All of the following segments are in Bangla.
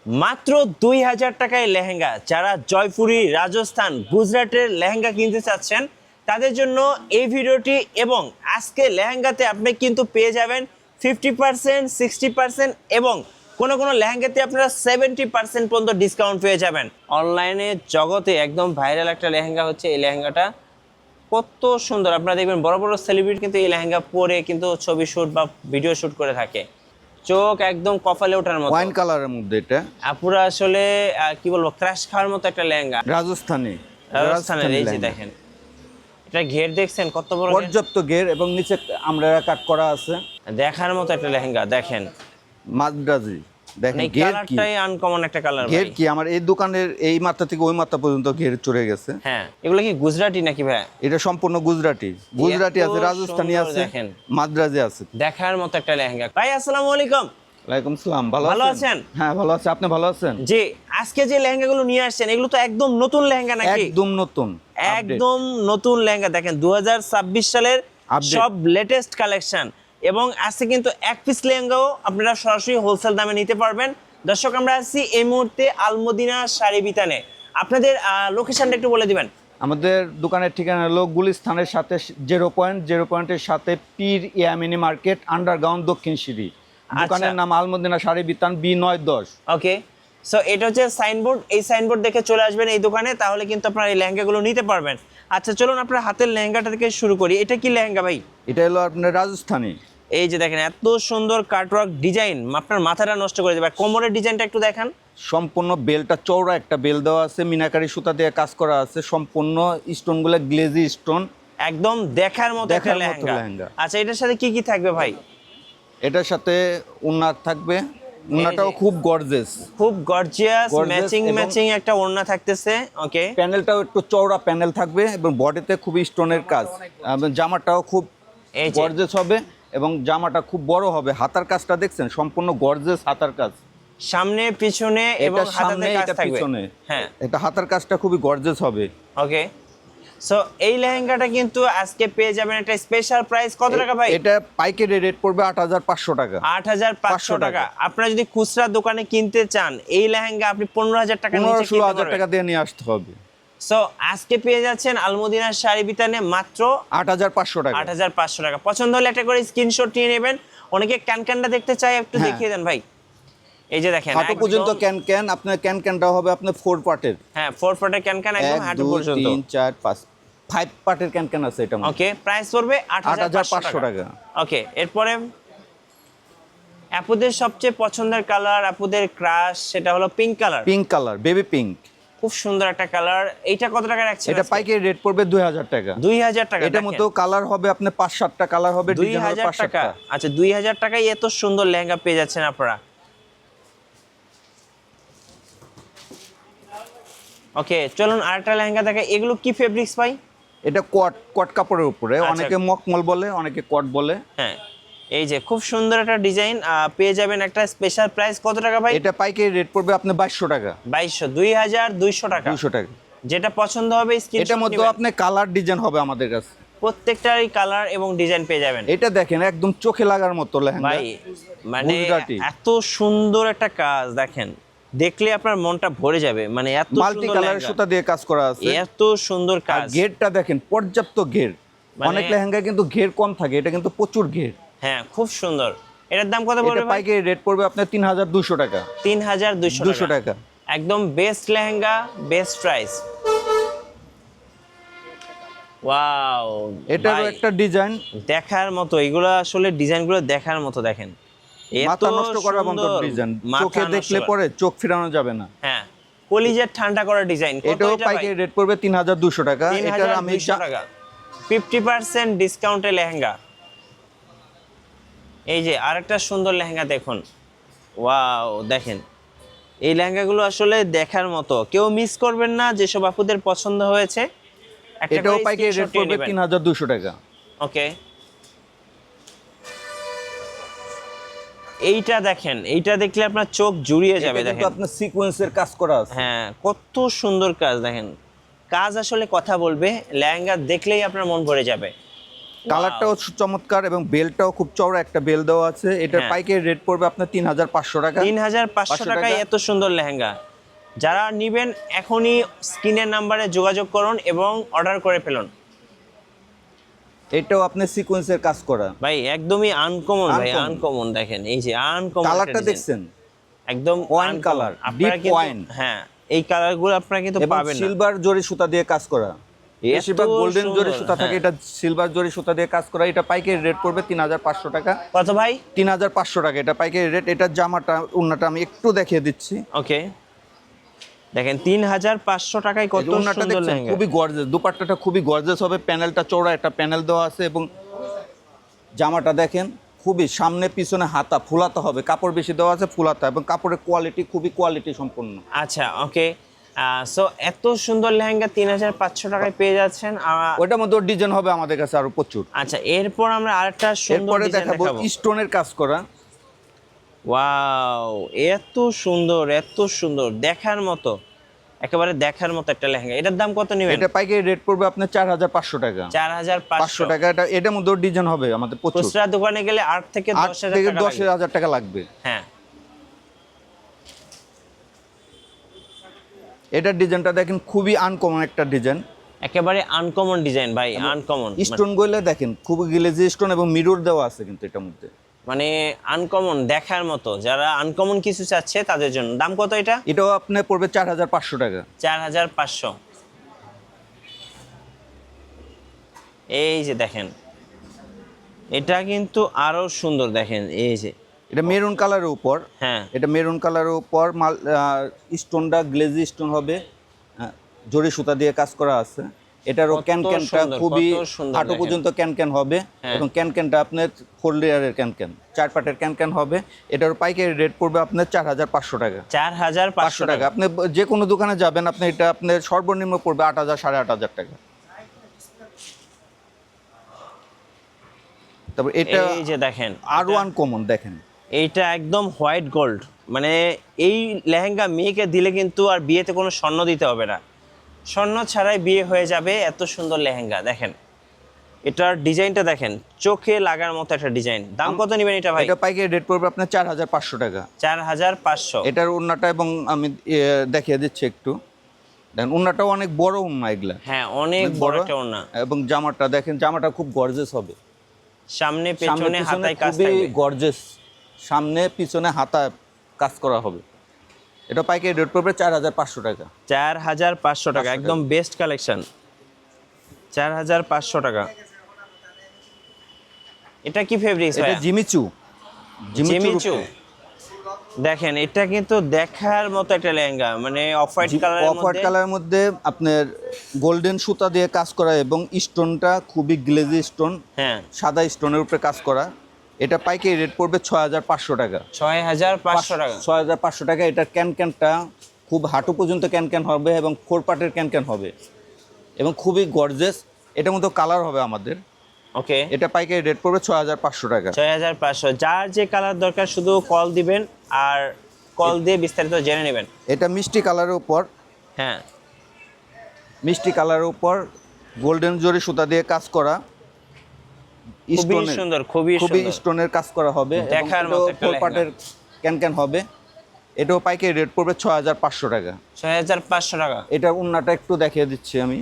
মাত্র 2000 টাকায় লেহেঙ্গা। যারা জয়পুরি, রাজস্থান, গুজরাটের লেহেঙ্গা কিনতে চাচ্ছেন তাদের জন্য এই ভিডিওটি। এবং আজকে লেহেঙ্গাতে আপনি কিন্তু পেয়ে যাবেন 50%, 60% এবং কোনো কোনো লেহেঙ্গাতে আপনারা 70% পর্যন্ত ডিসকাউন্ট পেয়ে যাবেন। অনলাইনে জগতে একদম ভাইরাল একটা লেহেঙ্গা হচ্ছে এই লেহেঙ্গাটা। কত সুন্দর, আপনারা দেখবেন বড় বড় সেলিব্রিটি কিন্তু এই লেহেঙ্গা পরে কিন্তু ছবি শ্যুট বা ভিডিও শ্যুট করে থাকে। চোখ একদম কপালে ওঠার মতো, ওয়াইন কালারের মধ্যে এটা পুরো আসলে কি বলবো, ক্রাশ খাওয়ার মতো একটা লেহেঙ্গা। রাজস্থানের এই যে দেখেন, এটা ঘের দেখছেন কত বড়, পর্যাপ্ত ঘের এবং নিচে আমরা কাট করা আছে, দেখার মতো একটা লেহেঙ্গা। দেখেন মাদ্রাজি, দেখেন এই ঘের কি, কালারটাই আনকমন একটা কালার। ঘের কি আমার এই দোকানের এই মাত্রা থেকে ওই মাত্রা পর্যন্ত ঘের চড়ে গেছে। হ্যাঁ, এগুলো কি গুজরাটি নাকি ভাই? এটা সম্পূর্ণ গুজরাটি আছে, রাজস্থানি আছে, মাদ্রাজি আছে। দেখার মতো একটা লেহেঙ্গা। ভাই আসসালামু আলাইকুম। ওয়ালাইকুম সালাম। ভালো আছেন? হ্যাঁ ভালো আছি, আপনি ভালো আছেন? জি, আজকে যে লেহেঙ্গাগুলো নিয়ে আসছেন এগুলো তো একদম নতুন লেহেঙ্গা নাকি? একদম নতুন, একদম নতুন লেহেঙ্গা। দেখেন 2026 সালের সব লেটেস্ট কালেকশন। এবং আজকে কিন্তু এক পিস লেহেঙ্গাও আপনারা সরাসরি হোলসেল দামে নিতে পারবেন। দর্শক, আমরা আছি এই মুহূর্তে আলমদিনা শাড়ি বিতানে। আপনাদের লোকেশনটা একটু বলে দিবেন। আমাদের দোকানের ঠিকানা হলো গুলিস্তানের সাথে 0.0 সাথে পীর ইয়ামিনী মার্কেট, আন্ডারগ্রাউন্ড, দক্ষিণ সিঁড়ি। দোকানের নাম আলমদিনা শাড়ি বিতান, B910। ওকে, সো এটা হচ্ছে সাইনবোর্ড। এই সাইনবোর্ড দেখে চলে আসবেন এই দোকানে, তাহলে কিন্তু আপনারা এই লেহেঙ্গাগুলো নিতে পারবেন। আচ্ছা চলুন আপনার হাতের লেহেঙ্গাটা থেকে শুরু করি। এটা কি লেহেঙ্গা ভাই? এটা হলো আপনার রাজস্থানী। এই যে দেখেন এত সুন্দর কাটওয়ার্ক ডিজাইন, আপনার মাথাটা নষ্ট করে দেবে। কোমরের ডিজাইনটা একটু দেখান। সম্পূর্ণ বেলটা চওড়া একটা বেল দেওয়া আছে, মিনাকারি সুতা দিয়ে কাজ করা আছে, সম্পূর্ণ স্টোনগুলো গ্লেজি স্টোন, একদম দেখার মতো একটা লেহেঙ্গা। আচ্ছা এটার সাথে কি কি থাকবে ভাই? এটার সাথে ওড়না থাকবে, ওড়নাটাও খুব গর্জিয়াস, খুব গর্জিয়াস ম্যাচিং একটা ওড়না থাকতেছে। ওকে, প্যানেলটাও একটু চওড়া প্যানেল থাকবে এবং বডিতে খুব স্টোনের কাজ। জামাটাও খুব গর্জিয়াস হবে এবং জামাটা খুব বড় হবে। হাতার কাজটা দেখছেন, সম্পূর্ণ গর্জিয়াস হাতার কাজ, সামনে পিছনে এবং হাতাতে কাজ থাকবে। হ্যাঁ, এটা হাতার কাজটা খুবই গর্জিয়াস হবে। ওকে, সো এই লেহেঙ্গাটা কিন্তু আজকে পেয়ে যাবেন একটা স্পেশাল প্রাইস। কত টাকা ভাই? এটা পাইকারি রেট পড়বে 8500 টাকা। 8500 টাকা। আপনারা যদি খুচরা দোকানে কিনতে চান এই লেহেঙ্গা আপনি 15000 টাকা নিচে কিনতে পারবেন। 16000 টাকা দিয়ে নিয়ে আসতে হবে। সো আজকে পেয়ে যাচ্ছেন আলমদিনা শাড়ি বিতানে মাত্র 8500 টাকা। 8500 টাকা। পছন্দ হলে একটা করে স্ক্রিনশট নিয়ে নেবেন। অনেকে ক্যানটা দেখতে চায়, একটু দেখিয়ে দেন ভাই। এই যে দেখেন হাঁটু পর্যন্ত ক্যান, আপনার ক্যানটাও হবে আপনার 4 পার্টের। হ্যাঁ, 4 পার্টের ক্যান একদম হাঁটু পর্যন্ত। 1 2 3 4 5 5 পার্টের ক্যান আছে এটা। ওকে, প্রাইস পড়বে 8500 টাকা। ওকে, এরপরে আপুদের সবচেয়ে পছন্দের কালার, আপুদের ক্রাশ, সেটা হলো পিঙ্ক কালার, বেবি পিঙ্ক। খুব সুন্দর একটা কালার। এইটা কত টাকা রাখছেন? এটা পাইকারি রেট পড়বে 2000 টাকা। 2000 টাকা। এটার মধ্যে কালার হবে আপনার 5-7টা কালার হবে, 2000 টাকা। আচ্ছা 2000 টাকায় এত সুন্দর লেহেঙ্গা পেয়ে যাচ্ছেন আপনারা। ওকে, চলুন আরেকটা লেহেঙ্গা দেখাই। এগুলো কি ফেব্রিক্স ভাই? এটা কট কাপড়ের উপরে, অনেকে মকমল বলে, অনেকে কট বলে। হ্যাঁ, এই যে খুব সুন্দর একটা ডিজাইন পেয়ে যাবেন একটা স্পেশাল প্রাইস। কত টাকা ভাই? এটা পাইকারি রেট পড়বে আপনার 2200 টাকা। 2200 টাকা। 200 টাকা। যেটা পছন্দ হবে স্ক্রিনশট এটার মধ্যে আপনি কালার ডিজাইন হবে আমাদের কাছে, প্রত্যেকটারই কালার এবং ডিজাইন পেয়ে যাবেন। এটা দেখেন একদম চোখে লাগার মতো লেহেঙ্গা ভাই, মানে এত সুন্দর একটা কাজ দেখেন, দেখলে আপনার মনটা ভরে যাবে। মানে এত মাল্টি কালারের সুতা দিয়ে কাজ করা আছে, এত সুন্দর কাজ। ঘেরটা দেখেন, পর্যাপ্ত ঘের। অনেক লেহেঙ্গা কিন্তু ঘের কম থাকে, এটা কিন্তু প্রচুর ঘের। হ্যাঁ, খুব সুন্দর। এটার দাম কত পড়বে? এটা পাইকারি রেট পড়বে আপনার 3200 টাকা। 3200 টাকা। একদম best lehenga, best price. Wow, এটারও একটা ডিজাইন দেখার মতো। এগুলো আসলে ডিজাইনগুলো দেখার মতো। দেখেন মাথা নষ্ট করার মতো ডিজাইন, চোখে দেখলে পরে চোখ ফিরানো যাবে না। হ্যাঁ, কলিজা ঠান্ডা করা ডিজাইন। এটাও পাইকারি রেট পড়বে 3200 টাকা। এটার আমি 50% ডিসকাউন্টে লেহেঙ্গা। এই যে আরেকটা সুন্দর লেহেঙ্গা দেখুন। ওয়াও, দেখেন এই লেহেঙ্গাগুলো আসলে দেখার মতো, কেউ মিস করবেন না। যেসব আপুদের পছন্দ হয়েছে এটাও পাইকারি রেট পড়বে 3200 টাকা। ওকে, এইটা দেখেন, এইটা দেখলে আপনার চোখ জুড়িয়ে যাবে। দেখেন আপনার সিকোয়েন্সের কাজ করা আছে। হ্যাঁ, কত সুন্দর কাজ। দেখেন কাজ আসলে কথা বলবে, লেহেঙ্গা দেখলেই আপনার মন ভরে যাবে। কালারটাও চমৎকার এবং বেলটাও খুব চওড়া একটা বেল দেওয়া আছে। এটার হ্যাঁ। পাইকারি রেট পড়বে আপনার 3500 টাকা। 3500 টাকায় এত সুন্দর লেহেঙ্গা। যারা নিবেন এখনই স্ক্রিনের নাম্বারে যোগাযোগ করুন এবং অর্ডার করে ফেলুন। এটাও আপনি সিকোয়েন্সের কাজ করা ভাই একদমই আনকমন ভাই, Uncommon। আনকমন দেখেন, এই যে আনকমন কালারটা দেখছেন একদম ওয়াইন uncommon। কালার, আপনারা ডিপ কিন্তু ওয়াইন হ্যাঁ এই কালারগুলো আপনারা কিন্তু এবং পাবেন না। সিলভার জরি সুতা দিয়ে কাজ করা। বেশিরভাগ গোল্ডেন সুন্দর, জরি সুতা থাকে, হ্যাঁ। এটা সিলভার জরি সুতা দিয়ে কাজ করা। এটা পাইকারি রেট পড়বে 3500 টাকা। কত ভাই? 3500 টাকা এটা পাইকারি রেট। এটার জামাটা ওন্নাটা আমি একটু দেখিয়ে দিচ্ছি। ওকে, দেখেন 3500 টাকায় কত ওন্নাটা সুন্দর দেখছেন লেহেঙ্গা। খুবই গর্জিয়াস, দুপাট্টাটা খুবই গর্জিয়াস হবে। প্যানেলটা চওড়া একটা প্যানেল দেওয়া আছে এবং জামাটা দেখেন খুবই সামনে পিছনে হাতা ফুলাতে হবে, কাপড় বেশি দেওয়া আছে ফুলাতা, এবং কাপড়ের কোয়ালিটি খুবই কোয়ালিটি সম্পন্ন। আচ্ছা ওকে, সো এত সুন্দর লেহেঙ্গা 3500 টাকায় পেয়ে যাচ্ছেন। ওইটার মধ্যে ডিজাইন হবে আমাদের কাছে আরো প্রচুর। আচ্ছা এরপর আমরা আরেকটা সুন্দর এরপরে ডিজাইন দেখাবো দেখাবো। স্টোনের কাজ করা। ওয়াও, এত সুন্দর, এত সুন্দর, দেখার মতো, একেবারে দেখার মতো একটা লেহেঙ্গা। এটার দাম কত নেবেন? এটা পাইকারি রেট পড়বে আপনার 4500 টাকা। 4500 টাকা। এটা এটার মধ্যে ডিজাইন হবে আমাদের প্রচুর। খুচরা দোকানে গেলে 8 থেকে 8 10,000 থেকে টাকা লাগবে। 10,000 টাকা লাগবে। হ্যাঁ, এটার ডিজাইনটা দেখেন খুবই আনকমন একটা ডিজাইন, একেবারে আনকমন ডিজাইন ভাই, আনকমন। স্টোন গুলো দেখেন খুব গ্লেজি স্টোন এবং মিরর দেওয়া আছে কিন্তু এটার মধ্যে। মানে আনকমন দেখার মতো, যারা আনকমন কিছু চাচ্ছে তাদের জন্য। দাম কত এটা? এটাও আপনি পড়বে 4500 টাকা। 4500। এই যে দেখেন, এটা কিন্তু আরো সুন্দর, দেখেন এই যে এটা মেরুন কালারের উপর, হ্যাঁ এটা মেরুন কালারের উপর স্টোনটা গ্লেজি স্টোন হবে, জরি সুতা দিয়ে কাজ করা আছে। এটারও কত ক্যানক্যানটা সুন্দর, খুবই কত সুন্দর হাঁটু দেখেন। পর্যন্ত ক্যানক্যান হবে হ্যাঁ। এবং ক্যানক্যানটা আপনার 4 লেয়ারের ক্যানক্যান, 4 পাটের ক্যানক্যান হবে। এটার পাইকারি রেট পড়বে আপনার 4500 টাকা। 4500 টাকা। টাকা। আপনি যে কোনো দোকানে যাবেন, আপনি এটা আপনার সর্বনিম্ন পড়বে 8000 8500 টাকা। তারপর এটা এই যে দেখেন, আরো আনকমন দেখেন, এইটা একদম হোয়াইট গোল্ড। মানে এই লেহেঙ্গা মেয়েকে দিলে কিন্তু আর বিয়েতে কোনো স্বর্ণ দিতে হবে না, স্বর্ণ ছাড়াই বিয়ে হয়ে যাবে। এত সুন্দর লেহেঙ্গা দেখেন, এটার ডিজাইনটা দেখেন, চোখে লাগার মতো একটা ডিজাইন। দাম কত নেবেন এটা ভাই? এটা পাইকারি রেট পড়বে আপনার 4500 টাকা। 4500। এটার ওন্নাটা এবং আমি দেখিয়ে দিচ্ছি একটু, দেখেন ওন্নাটাও অনেক বড় ওন্না এগুলা। হ্যাঁ অনেক বড় একটা ওড়না। এবং জামাটা দেখেন, জামাটা খুব গর্জিয়াস হবে। সামনে পেছনে হাতায় কাজ খুবই থাকবে। গর্জিয়াস, সামনে পিছনে হাতায় কাজ করা হবে। এটা পাইকারি রেট পড়বে 4500 টাকা। 4500 টাকা, একদম বেস্ট কালেকশন। 4500 টাকা। এটা কি ফেব্রিক্স এটা ভাই? Jimmy Choo, Jimmy Choo. দেখেন এটা কিন্তু দেখার মতো একটা লেহেঙ্গা, মানে অফ হোয়াইট কালারের অফ হোয়াইট মধ্যে। কালারের মধ্যে আপনার গোল্ডেন সুতা দিয়ে কাজ করা এবং স্টোনটা খুবই গ্লেজি স্টোন, হ্যাঁ সাদা স্টোনের উপরে কাজ করা। এটা পাইকারি রেট পড়বে 6500 টাকা। 6500 টাকা। 6500 টাকা। এটার ক্যানক্যানটা খুব হাঁটু পর্যন্ত ক্যানক্যান হবে এবং 4 পার্টের ক্যানক্যান হবে এবং খুবই গর্জিয়াস। এটার মধ্যে কালার হবে আমাদের। ওকে, এটা পাইকারি রেট পড়বে 6500 টাকা। 6500। যার যে কালার দরকার শুধু কল দিবেন আর কল দিয়ে বিস্তারিত জেনে নেবেন। এটা মিষ্টি কালারের উপর, হ্যাঁ মিষ্টি কালারের উপর গোল্ডেন জরি সুতা দিয়ে কাজ করা, খুবই স্টোনের সুন্দর, খুবই খুবই সুন্দর। স্টোনের কাজ করা হবে এবং দেখার মতো একটা 4 লেহেঙ্গা। পার্টের ক্যানক্যান হবে। এটাও পাইকারি রেট পড়বে 6500 টাকা। 6500 টাকা। এটা ওন্নাটা একটু দেখিয়ে দিচ্ছি আমি।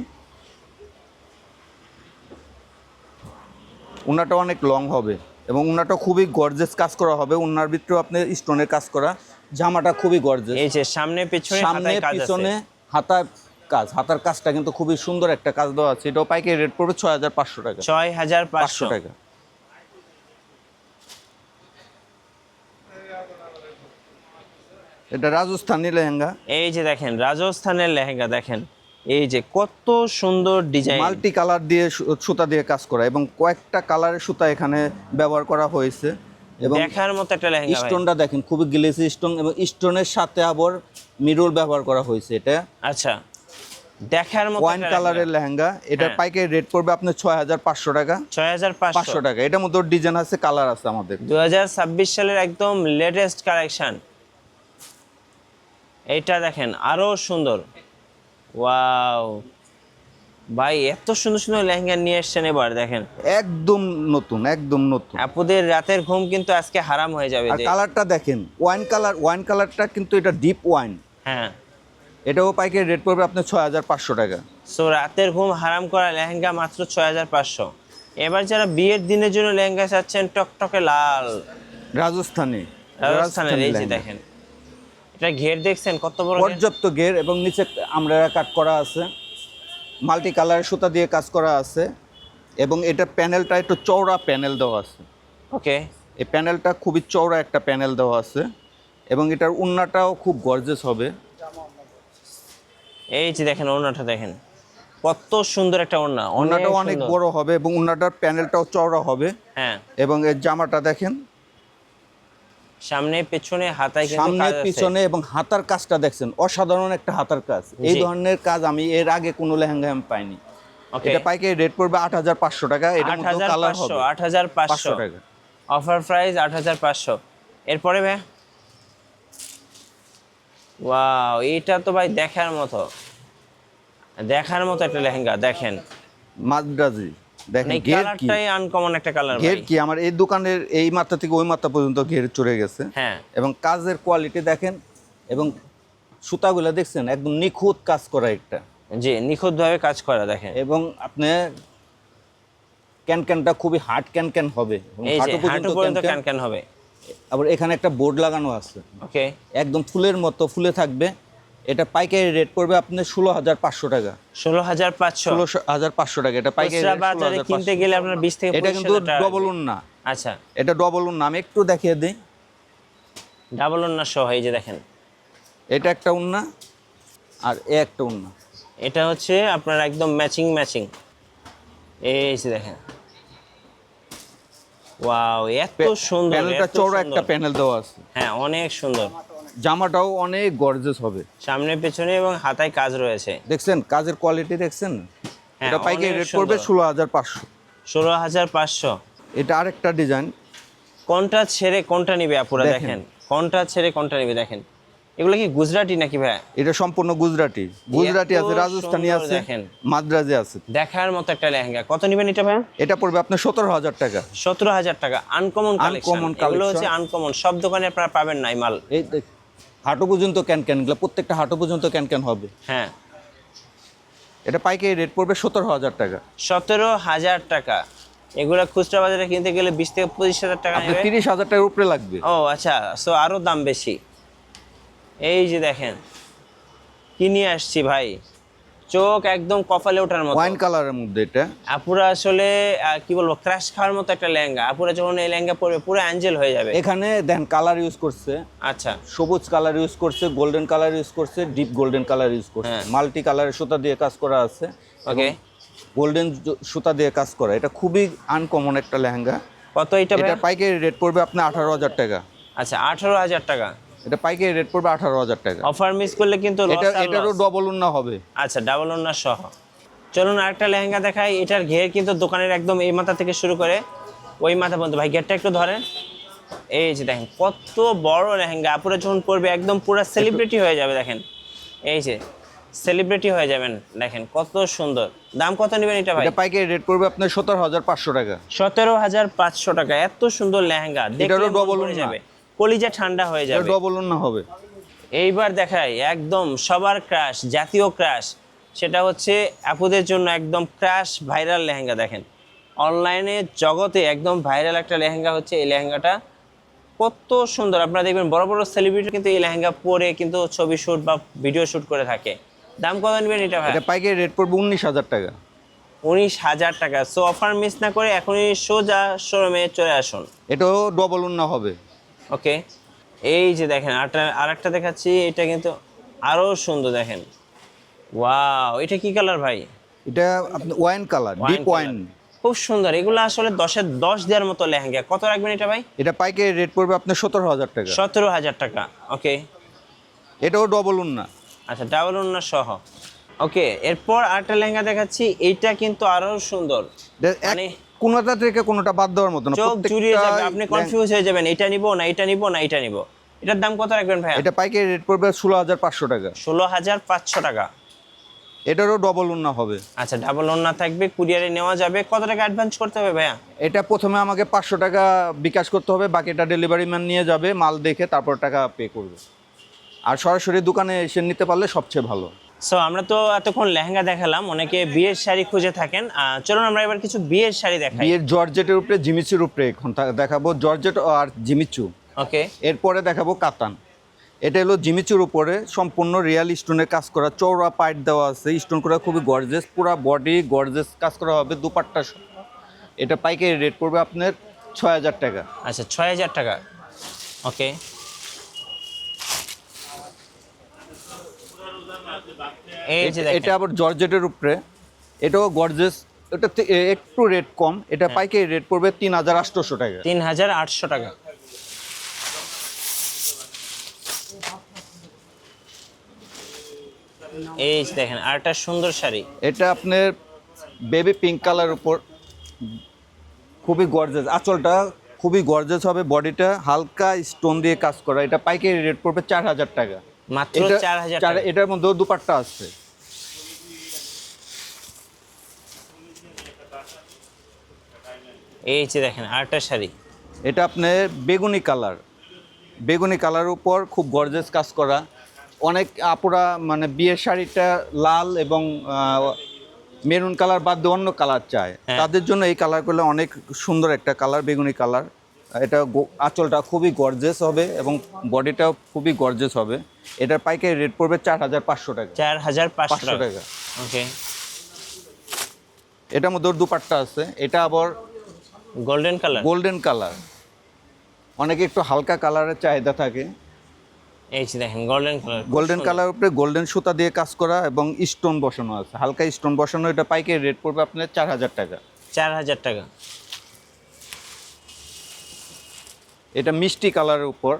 ওন্নাটা অনেক লং হবে এবং ওন্নাটা খুবই গর্জিয়াস কাজ করা হবে। ওন্নার ভিতরেও আপনি স্টোনের কাজ করা। জামাটা খুবই গর্জিয়াস, এই যে সামনে পেছনে সামনে হাতায় কাজ আছে। পিছনে হাতার কাজ, হাতার কাজটা কিন্তু খুবই সুন্দর একটা কাজ দেওয়া আছে। এটাও পাইকারি রেট পড়বে 6500 টাকা। 6500 টাকা। এটা রাজস্থানি লেহেঙ্গা, এই যে দেখেন রাজস্থানের লেহেঙ্গা, দেখেন এই যে কত সুন্দর ডিজাইন। মাল্টি কালার দিয়ে সুতা দিয়ে কাজ করা এবং কয়েকটা কালারের সুতা এখানে ব্যবহার করা হয়েছে এবং দেখার মতো একটা লেহেঙ্গা ভাই। স্টোনটা দেখেন খুবই গ্লেসি স্টোন এবং স্টোনের সাথে আবার মিরর ব্যবহার করা হয়েছে। এটা আচ্ছা, দেখার মতো ওয়াইন কালারের লেহেঙ্গা। এটার হ্যাঁ। পাইকারি রেট পড়বে আপনার 6500 টাকা। 6500 টাকা। এটার মধ্যে ডিজাইন আছে, কালার আছে আমাদের। 2026 সালের একদম লেটেস্ট কালেকশন। এইটা দেখেন আরো সুন্দর। ওয়াও, ভাই এত সুন্দর সুন্দর লেহেঙ্গা নিয়ে এসছেন এবার দেখেন, একদম নতুন, একদম নতুন। আপুদের রাতের ঘুম কিন্তু আজকে হারাম হয়ে যাবে। আর কালারটা দেখেন, ওয়াইন কালারটা কিন্তু এটা ডিপ ওয়াইন। হ্যাঁ, এটাও পাইকারি রেট পড়বে আপনার 6500 টাকা। সো রাতের ঘুম হারাম করা লেহেঙ্গা মাত্র 6500। এবার যারা বিয়ের দিনের জন্য লেহেঙ্গা চাচ্ছেন টকটকে লাল রাজস্থানি, রাজস্থানের, এই যে দেখেন এটা ঘের দেখছেন কত বড় ঘের? পর্যাপ্ত ঘের এবং নিচে আমরা কাট করা আছে, মাল্টি কালারের সুতা দিয়ে কাজ করা আছে এবং এটা প্যানেলটা একটু চওড়া প্যানেল দেওয়া আছে। ওকে, এই প্যানেলটা খুবই চওড়া একটা প্যানেল দেওয়া আছে এবং এটার ওড়নাটাও খুব গর্জিয়াস হবে। এই যে দেখেন ওড়নাটা দেখেন কত সুন্দর একটা ওড়না, ওড়নাটাও অনেক সুন্দর। বড় হবে এবং ওড়নাটার প্যানেলটাও চওড়া হবে। হ্যাঁ, এবং এর জামাটা দেখেন, সামনে পেছনে হাতায় কিন্তু সামনে কাজ আছে। পিছনে এবং হাতার কাজটা দেখছেন, অসাধারণ একটা হাতার কাজ। এই জি। ধরনের কাজ আমি এর আগে কোনো লেহেঙ্গা আমি পাইনি। ওকে, এটা পাইকারি রেট পড়বে 8500 টাকা। এটা মধ্যে কালার হবে 8500 500 টাকা। Offer price 8500। এরপরে ভাই, ওয়াও এটা তো ভাই দেখার মতো, দেখার মতো একটা লেহেঙ্গা দেখেন। মাদ্রাজি দেখেন, এই ঘের কি, কালারটাই আনকমন একটা কালার ঘের ভাই। কি আমার এই দোকানের এই মাত্রা থেকে ওই মাত্রা পর্যন্ত ঘের চড়ে গেছে। হ্যাঁ, এবং কাজের কোয়ালিটি দেখেন এবং সুতাগুলো দেখছেন একদম নিখুঁত কাজ করা একটা। জি নিখুঁতভাবে কাজ করা দেখেন। এবং আপনার ক্যানক্যানটা খুবই হার্ড ক্যানক্যান হবে এবং এই যে হাঁটু হাঁটু পর্যন্ত ক্যানক্যান। ক্যানক্যান হবে। আবার এখানে একটা বোর্ড লাগানো আছে, ওকে, একদম ফুলের মতো ফুলে থাকবে। এটা পাইকারি রেট পড়বে আপনার 16500 টাকা। 16500। 16500 টাকা এটা পাইকারি খুচরা রেট। বাজারে কিনতে গেলে আপনার 20 থেকে 25 এটা কিন্তু হাজার টাকা ডবল লাগবে। ওন্না। আচ্ছা, এটা ডবল ওন্না, আমি একটু দেখিয়ে দিই। ডাবল ওন্না সহ এই যে দেখেন, এটা একটা ওন্না আর এ একটা ওন্না। এটা হচ্ছে আপনার একদম ম্যাচিং ম্যাচিং। এই যে দেখেন, ওয়াও এত সুন্দর, প্যানেলটা এত চওড়া সুন্দর। একটা প্যানেল দেওয়া আছে। হ্যাঁ অনেক সুন্দর, জামাটাও অনেক গর্জিয়াস হবে। সামনে পেছনে এবং হাতায় কাজ রয়েছে। দেখছেন কাজের কোয়ালিটি দেখছেন। হ্যাঁ, এটা পাইকারি অনেক রেট পড়বে সুন্দর। 16500। 16500। এটা আরেকটা ডিজাইন। কোনটা ছেড়ে কোনটা নিবে আপুরা দেখেন। দেখেন, কোনটা ছেড়ে কোনটা নিবে দেখেন। এগুলো কি গুজরাটি নাকি ভাই? এটা সম্পূর্ণ গুজরাটি, গুজরাটি আছে, এত রাজস্থানি সুন্দর আছে, দেখেন। মাদ্রাজি আছে। দেখার মতো একটা লেহেঙ্গা। কত নিবেন এটা ভাই? এটা পড়বে আপনার 17000 টাকা। 17000 টাকা। আনকমন কালেকশন, Uncommon এগুলো collection। হচ্ছে আনকমন, সব দোকানে আপনারা পাবেন না এই মাল। এই দেখ, হাঁটু পর্যন্ত ক্যান গুলো প্রত্যেকটা হাঁটু পর্যন্ত ক্যান হবে। হ্যাঁ, এটা পাইকারি রেট পড়বে 17000 টাকা। 17000 টাকা। এগুলো খুচরা বাজারে কিনতে গেলে 20 থেকে 25000 টাকা আপনার নেবে। 30000 টাকার উপরে লাগবে। ও আচ্ছা, সো আরো দাম বেশি। এই যে দেখেন কি নিয়ে আসছি ভাই, চোখ একদম কপালে ওঠার মতো। ওয়াইন কালারের মধ্যে এটা। আপুরা আসলে কি বলবো, ক্রাশ খাওয়ার মতো একটা লেহেঙ্গা। আপুরা যখন এই লেহেঙ্গা পরবে পুরো অ্যাঞ্জেল হয়ে যাবে। এখানে দেন কালার ইউজ করছে, আচ্ছা, সবুজ কালার ইউজ করছে, গোল্ডেন কালার ইউজ করছে, ডিপ গোল্ডেন কালার ইউজ করছে, হ্যাঁ। মাল্টি কালারের সুতা দিয়ে কাজ করা আছে। ওকে, গোল্ডেন সুতা দিয়ে কাজ করা। এটা খুবই আনকমন একটা লেহেঙ্গা। কত এটা ভাই? এটা পাইকারি রেট পড়বে আপনার 18000 টাকা। আচ্ছা, 18000 টাকা। এটা পাইকারি রেট পড়বে 18000 টাকা। অফার মিস করলে কিন্তু এটা loss আর এটারও loss। ডবল ওন্না হবে। আচ্ছা, ডাবল ওন্না সহ। চলুন আরেকটা লেহেঙ্গা দেখাই। এটার ঘের কিন্তু দোকানের একদম এই মাথা থেকে শুরু করে ওই মাথা পর্যন্ত। ভাই ঘেরটা একটু ধরেন। এই যে দেখেন কত বড় লেহেঙ্গা। আপুরা যখন পরবে একদম পুরো সেলিব্রিটি হয়ে যাবে। দেখেন এই যে সেলিব্রিটি হয়ে যাবেন। দেখেন কত সুন্দর। দাম কত নেবেন এটা ভাই? এটা পাইকারি রেট পড়বে আপনার 17500 টাকা। 17500 টাকা। এত সুন্দর লেহেঙ্গা দেখলে এটারও মন double ভরে ওড়না। যাবে, কলিজা ঠান্ডা হয়ে এটা যাবে। ডবল ওন্না হবে। এইবার দেখাই একদম সবার ক্রাশ, জাতীয় ক্রাশ। সেটা হচ্ছে আপুদের জন্য একদম ক্রাশ ভাইরাল লেহেঙ্গা। দেখেন অনলাইনে জগতে একদম ভাইরাল একটা লেহেঙ্গা হচ্ছে এই লেহেঙ্গাটা। কত সুন্দর। আপনারা দেখবেন বড় বড় সেলিব্রিটি কিন্তু এই লেহেঙ্গা পরে কিন্তু ছবি শ্যুট বা ভিডিও শ্যুট করে থাকে। দাম কত নেবেন এটা ভাই? এটা পাইকারি রেট পড়বে 19000 টাকা। 19000 টাকা। সো অফার মিস না করে এখনই সোজা শোরুমে চলে আসুন। এটাও ডবল ওন্না হবে। ওকে, এই যে দেখেন আরেকটা দেখাচ্ছি। এটা কিন্তু আরো সুন্দর। দেখেন ওয়াও, এটা কি কালার ভাই? এটা আপনি ওয়াইন কালার, ডিপ ওয়াইন। খুব সুন্দর। এগুলো আসলে 10-এর 10 দেওয়ার মতো লেহেঙ্গা। কত রাখবেন এটা ভাই? এটা পাইকারি রেট পড়বে আপনার 17000 টাকা। 17000 টাকা। ওকে, এটাও ডবল ওন্না। আচ্ছা, ডাবল ওন্না সহ। ওকে, এরপর আরেকটা লেহেঙ্গা দেখাচ্ছি। এইটা কিন্তু আরো সুন্দর। মানে কোনোটা থেকে কোনোটা বাদ দেওয়ার মতো না, চোখ জুড়িয়ে যাবে, প্রত্যেকটা আপনি কনফিউজ হয়ে যাবেন এটা নিব না এটা নিব না এটা নিব। এটার দাম কত রাখবেন ভাই? এটা পাইকারি রেট পড়বে 16500 টাকা। 16500 টাকা। এটারও ডবল ওন্না হবে। আচ্ছা, ডাবল ওন্না থাকবে, কুরিয়ারে নেওয়া যাবে। কত টাকা অ্যাডভান্স করতে হবে ভাইয়া? এটা প্রথমে আমাকে 500 টাকা বিকাশ করতে হবে, বাকিটা ডেলিভারি ম্যান নিয়ে যাবে, মাল দেখে তারপর টাকা পে করবে। আর সরাসরি দোকানে এসে নিতে পারলে সবচেয়ে ভালো। সো আমরা তো এতক্ষণ লেহেঙ্গা দেখালাম, অনেকে বিয়ের শাড়ি খুঁজে থাকেন। চলুন আমরা এবার কিছু বিয়ের শাড়ি দেখাই। বিয়ের জর্জেটের উপরে জিমিচুর উপরে এখন দেখাবো, জর্জেট আর জিমিচু। ওকে, এরপরে দেখাবো কাতান। এটা হলো জিমিচুর উপরে সম্পূর্ণ রিয়াল স্টোনের কাজ করা, চৌড়া পাইট দেওয়া আছে, স্টোন করা খুবই গর্জেস, পুরা বডি গর্জেস কাজ করা হবে, দুপাট্টা সহ। এটা পাইকারি রেট পড়বে আপনার 6000 টাকা। আচ্ছা 6000 টাকা। ওকে, এই যে এটা দেখেন, আবার জর্জেটের উপরে, এটাও গর্জেস, এটা একটু রেট কম, এটা পাইকারি রেট পড়বে 3800 টাকা। 3800 টাকা। এই যে দেখেন আরেকটা সুন্দর শাড়ি। এটা আপনার বেবি পিঙ্ক কালার উপর, খুবই গর্জেস, আঁচলটা খুবই গর্জেস হবে, বডিটা হালকা স্টোন দিয়ে কাজ করা। এটা পাইকারি রেট পড়বে 4000 টাকা। মাত্র 4000 টাকা। এটার মধ্যেও দুপাট্টা আছে। এই যে দেখেন আরেকটা শাড়ি। এটা আপনার বেগুনি কালার, বেগুনি কালার উপর খুব গর্জেস কাজ করা। অনেক আপুরা মানে বিয়ের শাড়িটা লাল এবং মেরুন কালার বাদ দিয়ে অন্য কালার চায়, তাদের জন্য এই কালারগুলো অনেক সুন্দর একটা কালার, বেগুনি কালার। এটা আঁচলটা খুবই গর্জেস হবে এবং বডিটাও খুবই গর্জেস হবে। এটার পাইকারি রেট পড়বে 4500 টাকা। 4500 টাকা। ওকে, এটার মধ্যে ওর দুপাট্টা আছে। এটা আবার গোল্ডেন কালার। গোল্ডেন কালার, অনেকে একটু হালকা কালারের চাহিদা থাকে। এই যে দেখেন গোল্ডেন কালার, গোল্ডেন কালার উপরে গোল্ডেন সুতা দিয়ে কাজ করা এবং স্টোন বসানো আছে, হালকা স্টোন বসানো। এটা পাইকারি রেট পড়বে আপনার 4000 টাকা। 4000 টাকা। এটা মিষ্টি কালারের উপর,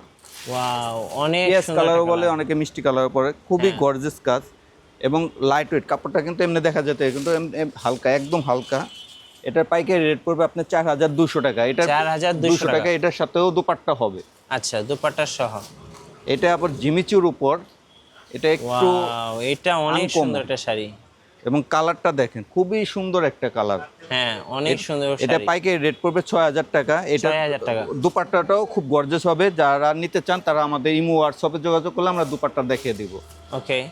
ওয়াও, অনেক পিয়াজ সুন্দর কালারও একটা বলে colour। অনেকে, মিষ্টি কালার উপরে খুবই হ্যাঁ। গর্জিয়াস কাজ এবং লাইট ওয়েট। কাপড়টা কিন্তু এমনি দেখা যেত কিন্তু হালকা, একদম হালকা। এটার পাইকারি রেট পড়বে আপনার 4200 টাকা। এটা 4200 টাকা। এটার সাথেও দুপাট্টা হবে। আচ্ছা, দুপাট্টা সহ। এটা আবার জিমিচুর উপর, এটা একটু ওয়াও, এটা অনেক uncommon। সুন্দর একটা শাড়ি। এবং কালারটা দেখেন খুবই সুন্দর একটা কালার। হ্যাঁ, অনেক সুন্দর এটা শাড়ি। পাইকারি রেট পড়বে 6000 টাকা। এটা 6000 টাকা। দুপাট্টাটাও খুব গর্জিয়াস হবে, যারা নিতে চান তারা আমাদের ইমো হোয়াটসঅ্যাপে যোগাযোগ করলে আমরা দুপাট্টা দেখিয়ে দিব। ওকে,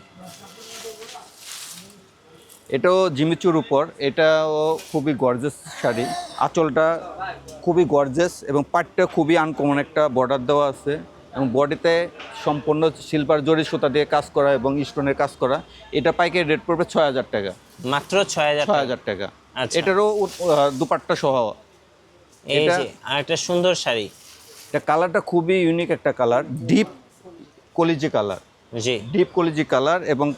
এটাও জিমিচুর উপর, এটাও খুবই গর্জিয়াস শাড়ি। আঁচলটা খুবই গর্জিয়াস এবং পাটটা খুবই আনকমন একটা বর্ডার দেওয়া আছে এবং বডিতে সম্পূর্ণ সিলভার জরি সুতা দিয়ে কাজ করা এবং স্টোনের কাজ করা। এটা পাইকারি রেট পড়বে 6000 টাকা। মাত্র 6000 টাকা। 6000 টাকা। আচ্ছা। এটারও দুপাট্টা সহ। এই এটা- যে আরেকটা সুন্দর শাড়ি। এটা কালারটা খুবই ইউনিক একটা কালার, ডিপ কলিজি কালার, জি, ডিপ কলিজি কালার এবং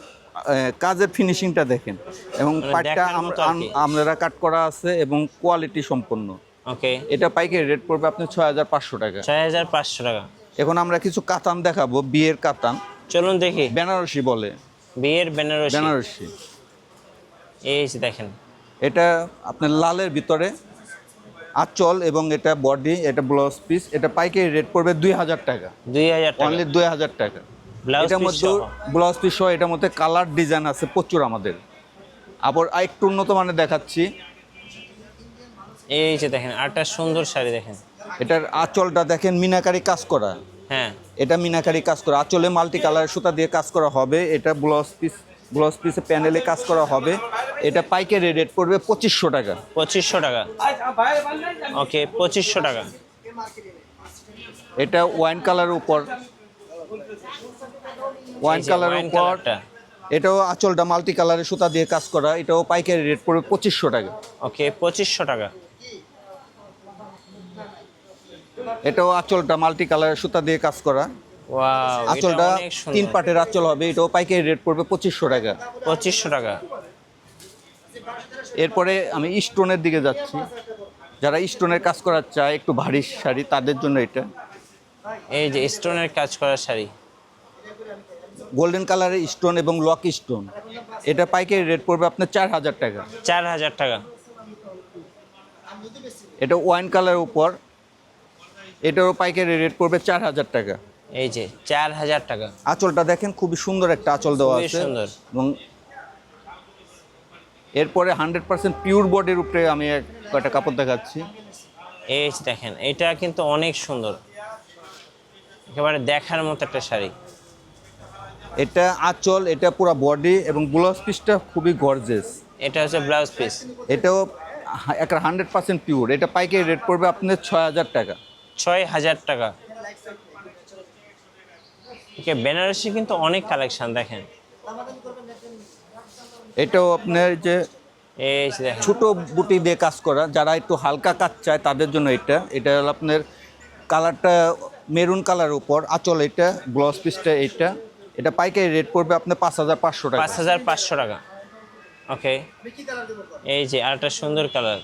কাজের ফিনিশিংটা দেখেন এবং মানে পাটটা দেখার মতো আর কি। আমরা কাট করা আছে এবং কোয়ালিটি সম্পন্ন। ওকে, এটা পাইকারি রেট পড়বে আপনার 6500 টাকা। 6500 টাকা। এখন আমরা কিছু কাতান দেখাবো, বিয়ের কাতান, চলুন দেখি। বেনারসি বলে, বিয়ের বেনারসি। বেনারসি। এই যে দেখেন, এটা আপনার লালের ভিতরে আঁচল এবং এটা বডি, এটা ব্লাউজ পিস। এটা পাইকারি রেট পড়বে 2000 টাকা। 2000 টাকা। অনলি 2000 টাকা। ব্লাউজ এটার পিস মধ্যে সহ। ব্লাউজ পিস সহ, এটার মধ্যে কালার ডিজাইন আছে প্রচুর আমাদের। আবার আরেকটু উন্নত মানের দেখাচ্ছি। এই যে দেখেন আরেকটা সুন্দর শাড়ি দেখেন। এটার আঁচলটা দেখেন মিনাকারি কাজ করা, হ্যাঁ, এটা মিনাকারি কাজ করা, আঁচলে মাল্টি কালার সুতা দিয়ে কাজ করা হবে। এটা ব্লাউজ পিসে প্যানেলে কাজ করা হবে। এটা পাইকারি রেট পড়বে 2500 টাকা। 2500 টাকা। ওকে, 2500 টাকা। এটা ওয়াইন কালারের উপর, ওয়াইন এই যে কালারের wine উপর, colourটা। এটাও আঁচলটা মাল্টি কালারের সুতা দিয়ে কাজ করা। এটাও পাইকারি রেট পড়বে 2500 টাকা। ওকে, 2500 টাকা। এটাও আঁচলটা মাল্টি কালারের সুতা দিয়ে কাজ করা। ওয়াও, এটা আঁচলটা অনেক 3 সুন্দর। পাটের আঁচল হবে। এটাও পাইকারি রেট পড়বে 2500 টাকা। 2500 টাকা। এরপরে আমি স্টোনের দিকে যাচ্ছি। যারা স্টোনের কাজ করার চায় একটু ভারী শাড়ি, তাদের জন্য এটা এই যে স্টোনের কাজ করা শাড়ি। গোল্ডেন কালারের স্টোন এবং লক স্টোন। এটা পাইকারি রেট পড়বে আপনার 4000 টাকা। 4000 টাকা। এটা ওয়াইন কালারের উপর, এটারও পাইকারি রেট পড়বে 4000 টাকা। এই যে 4000 টাকা। আঁচলটা দেখেন খুবই সুন্দর একটা আঁচল দেওয়া খুবই আছে সুন্দর। এবং এরপরে 100% পিওর বডির উপরে আমি কয়টা কাপড় দেখাচ্ছি। এই যে দেখেন, এটা কিন্তু অনেক সুন্দর, একেবারে দেখার মতো একটা শাড়ি। এটা আঁচল, এটা পুরো বডি এবং ব্লাউজ পিসটা খুবই গর্জিয়াস। এটা হচ্ছে ব্লাউজ পিস। এটাও একটা 100% পিওর। এটা পাইকারি রেট পড়বে আপনার 6000 টাকা। 6000 টাকা। ওকে, বেনারসি কিন্তু অনেক কালেকশন দেখেন। এটাও আপনার যে এই যে দেখেন, ছোট বুটি দিয়ে কাজ করা, যারা একটু হালকা কাজ চায় তাদের জন্য এটা হলো আপনার কালারটা মেরুন কালারের উপর, আঁচল এটা, ব্লাউজ পিসটা এটা পাইকারি রেট পড়বে আপনার 5500 টাকা। 5500 টাকা। ওকে, এই যে আরেকটা সুন্দর কালার।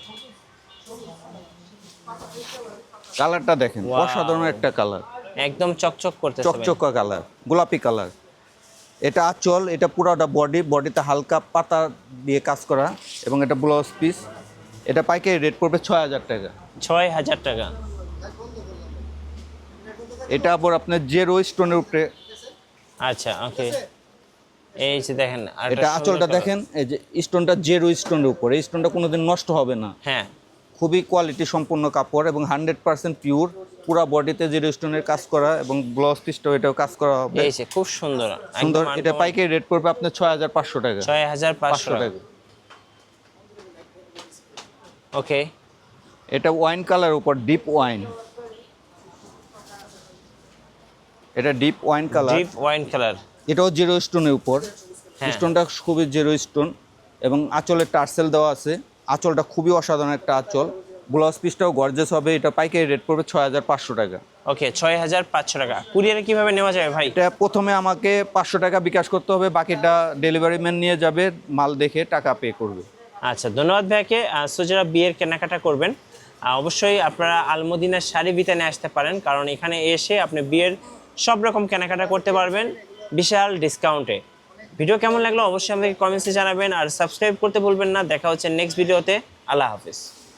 কালারটা দেখেন, Wow. অসাধারণ একটা কালার, একদম চকচক করতেছে। চকচকা কালার, গোলাপি কালার। এটা আঁচল, এটা পুরোটা বডিতে হালকা পাতা দিয়ে কাজ করা এবং এটা ব্লাউজ পিস। এটা পাইকারি রেট পড়বে 6000 টাকা। 6000 টাকা। এটা আবার আপনার জেরো স্টোনের উপরে। আচ্ছা, ওকে, এই যে দেখেন আরেকটা এটা সুন্দর আঁচলটা colour। দেখেন, এই যে স্টোনটা জেরো স্টোনের উপরে, এই স্টোনটা কোনোদিন নষ্ট হবে না। হ্যাঁ, খুবই কোয়ালিটি সম্পন্ন কাপড় এবং 100% পিওর, পুরো বডিতে জিরো স্টোনের কাজ করা এবং ব্লাউজ পিসটাও এটাও কাজ করা হবে এই যে খুব সুন্দর সুন্দর। একদম এটা পাইকারি রেট পড়বে আপনার 6500 টাকা। 6500 টাকা। টাকা। ওকে, এটা ওয়াইন কালার উপর, ডিপ ওয়াইন। এটা deep wine colour, deep wine colour. এটাও জিরো স্টোনের উপর। হ্যাঁ। স্টোনটা খুবই জিরো স্টোন এবং আঁচলের টার্সেল দেওয়া আছে। আঁচলটা খুবই অসাধারণ একটা আঁচল। ব্লাউজ পিসটাও গর্জেস হবে। এটা পাইকারি রেট পড়বে 6500 টাকা। ওকে, 6500 টাকা। কুরিয়ারে কিভাবে নেওয়া যাবে ভাই? এটা প্রথমে আমাকে 500 টাকা বিকাশ করতে হবে, বাকিটা ডেলিভারি ম্যান নিয়ে যাবে, মাল দেখে টাকা পে করবে। আচ্ছা, ধন্যবাদ ভাইকে। সো যারা বিয়ের কেনাকাটা করবেন, অবশ্যই আপনারা আলমদিনার শাড়ি বিতানে আসতে পারেন, কারণ এখানে এসে আপনি বিয়ের সব রকম কেনাকাটা করতে পারবেন বিশাল ডিসকাউন্টে। ভিডিও কেমন লাগলো অবশ্যই আমাদেরকে কমেন্টসে জানাবেন, আর সাবস্ক্রাইব করতে ভুলবেন না। দেখা হচ্ছে নেক্সট ভিডিওতে। আল্লাহ হাফিজ।